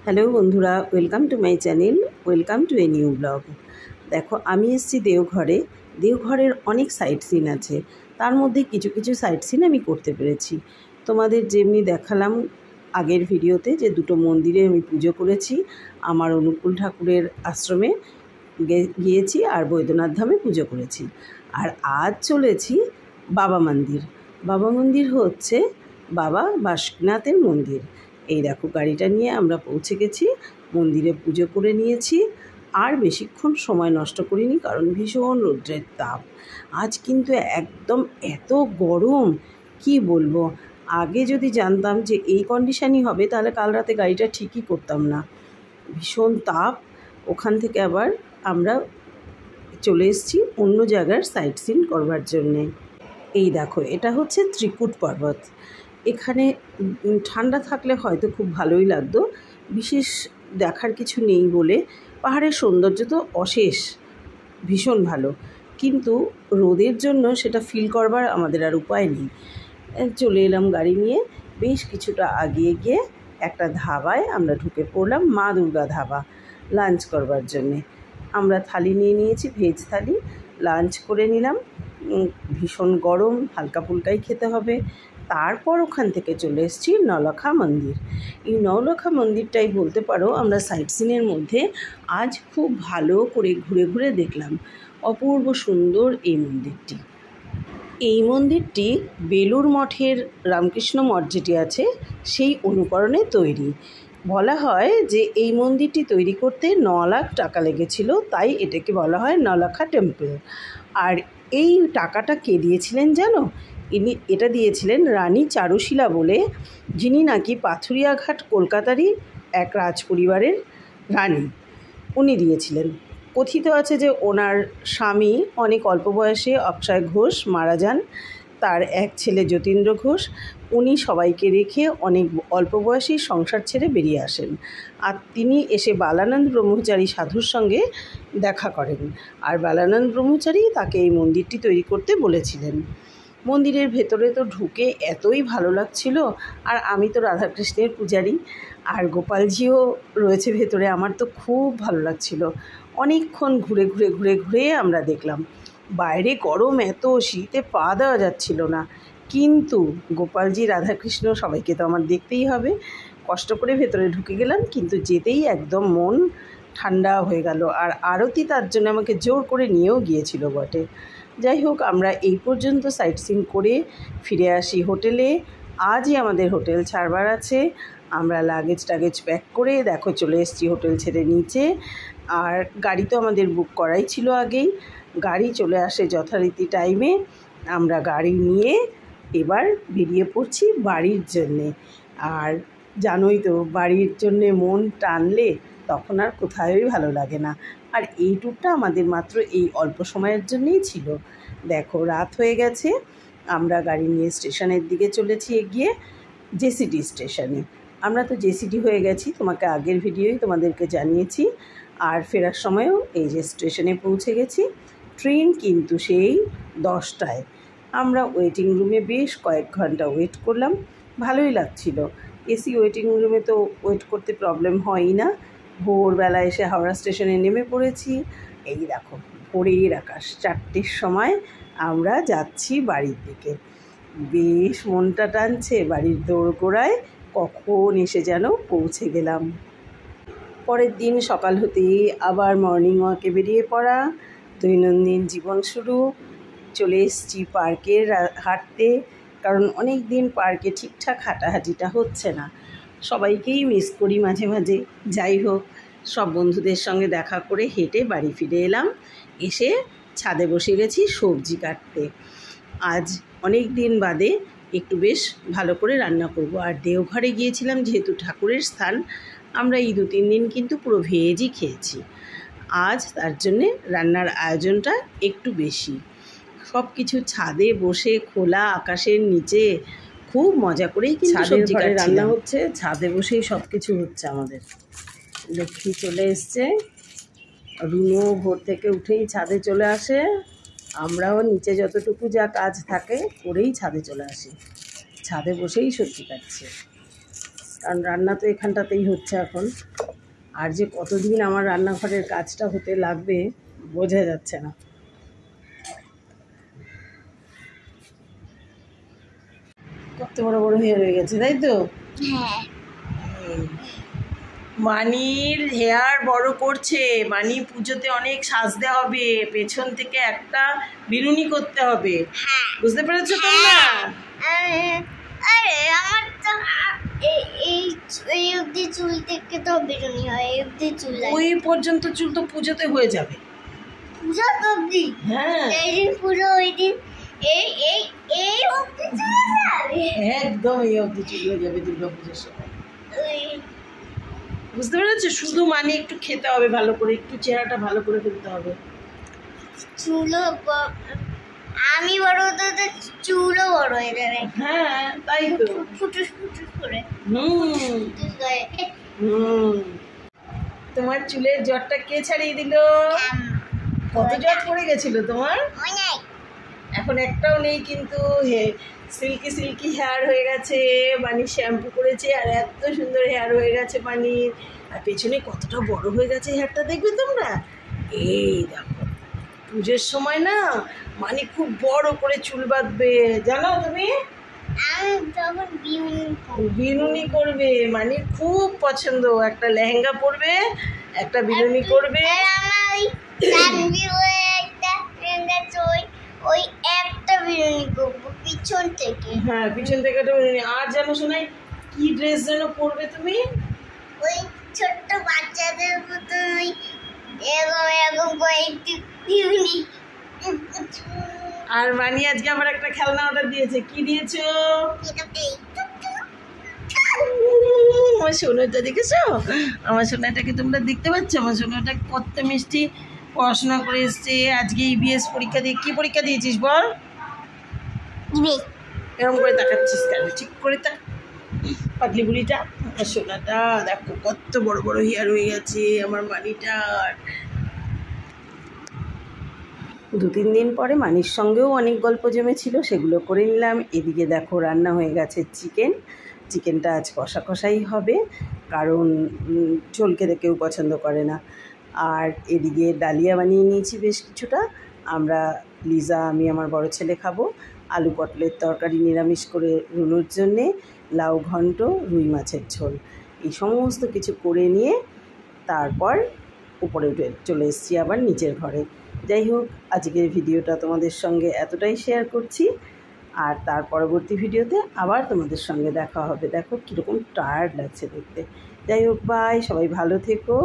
Hello বন্ধুরা, welcome to my channel, welcome to a new blog. দেখো, আমি এসেছি দেওঘরে। দেওঘরের অনেক সাইট সিন আছে, তার মধ্যে কিছু কিছু সাইট সিন আমি করতে পেরেছি। তোমাদের যেমনি দেখালাম আগের ভিডিওতে যে দুটো মন্দিরে আমি পুজো করেছি, আমার অনুকূল ঠাকুরের আশ্রমে গিয়েছি আর বৈদ্যনাথ ধামে পুজো করেছি। আর আজ চলেছি বাবা মন্দির। বাবা মন্দির হচ্ছে বাবা বাসুকিনাথের মন্দির। এই দেখো, গাড়িটা নিয়ে আমরা পৌঁছে গেছি, মন্দিরে পুজো করে নিয়েছি। আর বেশিক্ষণ সময় নষ্ট করিনি, কারণ ভীষণ রৌদ্রের তাপ। আজ কিন্তু একদম এত গরম, কি বলবো। আগে যদি জানতাম যে এই কন্ডিশনই হবে, তাহলে কাল রাতে গাড়িটা ঠিকই করতাম না। ভীষণ তাপ। ওখান থেকে আবার আমরা চলে এসেছি অন্য জায়গার সাইট সিন করবার জন্যে। এই দেখো, এটা হচ্ছে ত্রিকুট পর্বত। এখানে ঠান্ডা থাকলে হয়তো খুব ভালোই লাগতো, বিশেষ দেখার কিছু নেই বলে। পাহাড়ের সৌন্দর্য তো অশেষ, ভীষণ ভালো, কিন্তু রোদের জন্য সেটা ফিল করবার আমাদের আর উপায় নেই। চলে এলাম গাড়ি নিয়ে, বেশ কিছুটা আগিয়ে গিয়ে একটা ধাবায় আমরা ঢুকে পড়লাম, মা দুর্গা ধাবা, লাঞ্চ করবার জন্যে। আমরা থালি নিয়ে নিয়েছি, ভেজ থালি। লাঞ্চ করে নিলাম। ভীষণ গরম, হালকা ফুলকাই খেতে হবে। তারপর ওখান থেকে চলে এসেছি নওলখা মন্দির। এই নওলখা মন্দিরটাই বলতে পারো আমরা সাইট সিনের মধ্যে আজ খুব ভালো করে ঘুরে ঘুরে দেখলাম। অপূর্ব সুন্দর এই মন্দিরটি। এই মন্দিরটি বেলুড় মঠের রামকৃষ্ণ মঠ যেটি আছে সেই অনুকরণে তৈরি। বলা হয় যে এই মন্দিরটি তৈরি করতে 9 লাখ টাকা লেগেছিল, তাই এটাকে বলা হয় নওলখা টেম্পল। আর এই টাকাটা কে দিয়েছিলেন জানো? এটা দিয়েছিলেন রানী চারুশীলা বলে, যিনি নাকি পাথুরিয়াঘাট কলকাতারই এক রাজপরিবারের রানী। উনি দিয়েছিলেন। কথিত আছে যে ওনার স্বামী অনেক অল্প বয়সে অক্ষয় ঘোষ মারা যান। তার এক ছেলে যতীন্দ্র ঘোষ, উনি সবাইকে রেখে অনেক অল্প বয়সেই সংসার ছেড়ে বেরিয়ে আসেন। আর তিনি এসে বালানন্দ ব্রহ্মচারী সাধুর সঙ্গে দেখা করেন, আর বালানন্দ ব্রহ্মচারী তাকে এই মন্দিরটি তৈরি করতে বলেছিলেন। মন্দিরের ভেতরে তো ঢুকে এতই ভালো লাগছিল। আর আমি তো রাধাকৃষ্ণের পূজারি, আর গোপালজিও রয়েছে ভেতরে। আমার তো খুব ভালো লাগছিল। অনেকক্ষণ ঘুরে ঘুরে ঘুরে ঘুরে আমরা দেখলাম। বাইরে গরম এত, শীতে পা দেওয়া যাচ্ছিল না, কিন্তু গোপালজি, রাধাকৃষ্ণ সবাইকে তো আমার দেখতেই হবে। কষ্ট করে ভেতরে ঢুকে গেলাম, কিন্তু যেতেই একদম মন ঠান্ডা হয়ে গেল। আর আরতি তার জন্য আমাকে জোর করে নিয়েও গিয়েছিল বটে। যাই হোক, আমরা এই পর্যন্ত সাইট সিন করে ফিরে আসি হোটেলে। আজই আমাদের হোটেল ছাড়বার আছে। আমরা লাগেজ টাগেজ প্যাক করে দেখো চলে এসেছি হোটেল ছেড়ে নিচে। আর গাড়ি তো আমাদের বুক করাই ছিল আগেই। গাড়ি চলে আসে যথারীতি টাইমে। আমরা গাড়ি নিয়ে এবার বেরিয়ে পড়ছি বাড়ির জন্যে। আর জানোই তো, বাড়ির জন্যে মন টানলে তখন আর কোথায়ই ভালো লাগে না। আর এই ট্যুরটা আমাদের মাত্র এই অল্প সময়ের জন্যেই ছিল। দেখো, রাত হয়ে গেছে। আমরা গাড়ি নিয়ে স্টেশনের দিকে চলেছি, এগিয়ে জেসিডি স্টেশনে। আমরা তো জেসিডি হয়ে গেছি, তোমাকে আগের ভিডিওই তোমাদেরকে জানিয়েছি। আর ফেরার সময়ও এই যে স্টেশনে পৌঁছে গেছি। ট্রেন কিন্তু সেই 10টায়। আমরা ওয়েটিং রুমে বেশ কয়েক ঘন্টা ওয়েট করলাম, ভালোই লাগছিল। এসি ওয়েটিং রুমে তো ওয়েট করতে প্রবলেম হয়ই না। ভোরবেলা এসে হাওড়া স্টেশনে নেমে পড়েছি। এই দেখো, ভোরের আকাশ, 4টের সময় আমরা যাচ্ছি বাড়ির দিকে। বেশ মনটা টানছে, বাড়ির দোরগোড়ায় কখন এসে যেন পৌঁছে গেলাম। পরের দিন সকাল হতেই আবার মর্নিং ওয়াকে বেরিয়ে পড়া, দৈনন্দিন জীবন শুরু। চলে এসেছি পার্কে হাঁটতে, কারণ অনেক দিন পার্কে ঠিকঠাক হাঁটাহাঁটিটা হচ্ছে না। সবাইকেই মিস করি মাঝে মাঝে। যাই হোক, সব বন্ধুদের সঙ্গে দেখা করে হেঁটে বাড়ি ফিরে এলাম। এসে ছাদে বসে গেছি সবজি কাটতে। আজ অনেক দিন বাদে একটু বেশ ভালো করে রান্না করব। আর দেওঘরে গিয়েছিলাম যেহেতু ঠাকুরের স্থান, আমরা এই 2-3 দিন কিন্তু পুরো ভেজই খেয়েছি। আজ তার জন্যে রান্নার আয়োজনটা একটু বেশি। সব কিছু ছাদে বসে খোলা আকাশের নিচে খুব মজা করেই কিন্তু সবজি রান্না হচ্ছে। ছাদে বসেই সব কিছু হচ্ছে আমাদের। লক্ষ্মী চলে এসছে, রুনু ভোর থেকে উঠেই ছাদে চলে আসে। আমরাও নিচে যতটুকু যা কাজ থাকে করেই ছাদে চলে আসি। ছাদে বসেই সবজি কাটছে। কারণ রান্না তো এখানটাতেই হচ্ছে এখন। আর যে কতদিন আমার রান্নাঘরের কাজটা হতে লাগবে বোঝা যাচ্ছে না। কত বড় বড় হেয়ার হয়ে গেছে, তাই তো? হ্যাঁ, মানির হেয়ার বড় করছে। মানি পুজোতে অনেক সাজতে হবে, পেছন থেকে একটা বিনুনি করতে হবে, বুঝতে পেরেছো তোমরা? আরে আমার তো এই অবধি চুল থেকে তো বেরোনি হয়, এই অবধি চুল ওই পর্যন্ত চুল তো পুজোতে হয়ে যাবে। পূজা তো অবধি? হ্যাঁ, এই দিন পুজো, ওই দিন এই এই এই অবধি চলে যাবে। একদম এই অবধি চুল হয়ে যাবে দুর্গা পুজোর সময়, বুঝতে পেরেছো? শুধু মানে একটু খেতে হবে ভালো করে, একটু চেহারাটা ভালো করে ফেলতে হবে। চুলও আমি বড় হতে তো চুলও বড় হয়ে যাবে। হ্যাঁ, তাই তো। ফুটুস ফুটুস করে। তোমার চুলের জটটা কে ছাড়িয়ে দিল? কত জট পড়ে গেছিল তোমার? এখন একটাও নেই, কিন্তু সিল্কি সিল্কি হেয়ার হয়ে গেছে। মানি শ্যাম্পু করেছে আর এত সুন্দর হেয়ার হয়ে গেছে মানির। আর পেছনে কতটা বড় হয়ে গেছে হেয়ারটা, দেখবে তোমরা। এই দেখো, পুজোর সময় না মানি খুব বড় করে চুল বাঁধবে, জানো তুমি? বিনুনি করবে, মানির খুব পছন্দ। একটা লেহেঙ্গা পরবে, একটা বিনুনি করবে। ওই একটা বিনুনি করবো পিছন থেকে। হ্যাঁ, পিছন থেকে একটা বিনুনি। আর জানো শোনাই কি ড্রেস যেন পরবে তুমি? ওই ছোট্ট বাচ্চাদের মতো ওই এরকম এরকম করে একটু বিনুনি। আর মানি আজকে আবার একটা খেলনা অর্ডার দিয়েছে। কি দিয়েছো? আমার সোনাটা দেখেছো? আমার সোনাটাকে তোমরা দেখতে পাচ্ছ? আমার সোনাটা কত মিষ্টি, পড়াশোনা করে এসছে। আজকে ইবিএস পরীক্ষা দিয়ে। কি পরীক্ষা দিয়েছিস বল? এরকম করে তাকাচ্ছিস কেন? ঠিক করে তাক, পাগলি বুড়িটা। আমার সোনাটা দেখো কত বড় বড় হেয়ার হয়ে গেছে আমার মানিটার। 2-3 দিন পরে মানির সঙ্গেও অনেক গল্প জমেছিল, সেগুলো করে নিলাম। এদিকে দেখো রান্না হয়ে গেছে চিকেনটা আজ কষা কষাই হবে, কারণ ঝোল খেতে কেউ পছন্দ করে না। আর এদিকে ডালিয়া বানিয়ে নিয়েছি বেশ কিছুটা। আমরা লিজা, আমি, আমার বড় ছেলে খাবো। আলু পটলের তরকারি নিরামিষ করে রুনুর জন্যে, লাউ ঘন্ট, রুই মাছের ঝোল, এই সমস্ত কিছু করে নিয়ে তারপর উপরে উঠে চলে এসেছি আবার নিচের ঘরে। যাই হোক, আজকের ভিডিওটা তোমাদের সঙ্গে এতটাই শেয়ার করছি। আর তার পরবর্তী ভিডিওতে আবার তোমাদের সঙ্গে দেখা হবে। দেখো কীরকম টায়ার্ড লাগছে দেখতে। যাই হোক, বাই, সবাই ভালো থেকো।